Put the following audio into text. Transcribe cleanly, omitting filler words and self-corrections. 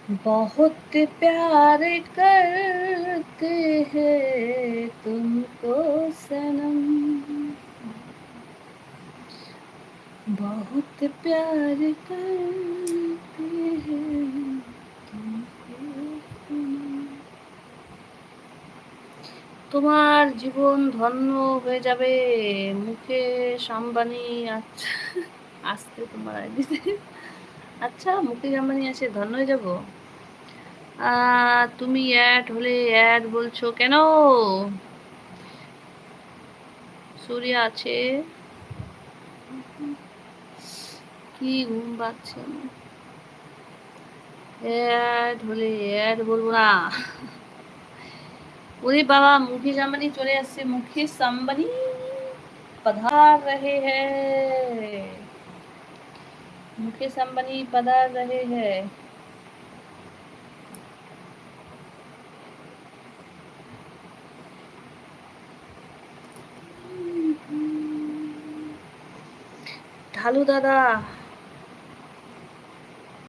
बहुत प्यार करते हैं तुमको सनम, बहुत प्यार करते हैं तुमको सनम। তোমার জীবন ধন্য হয়ে যাবে মুকেশ আম্বানি। আচ্ছা আসতে তোমার আইডিতে, আচ্ছা মুকেশ আম্বানি আছে ধন্য হয়ে যাবো। তুমি অ্যাড হলে অ্যাড বলছো কেন? সূর্য আছে, কি ঘুম পাচ্ছে আমার। অ্যাড হলে অ্যাড বলবো না। ওরে বাবা মুকেশ আম্বানি চলে আসছে, মুকেশ আম্বানি पधार रहे हैं, मुकेश अंबानी पधार रहे हैं। ঢালু দাদা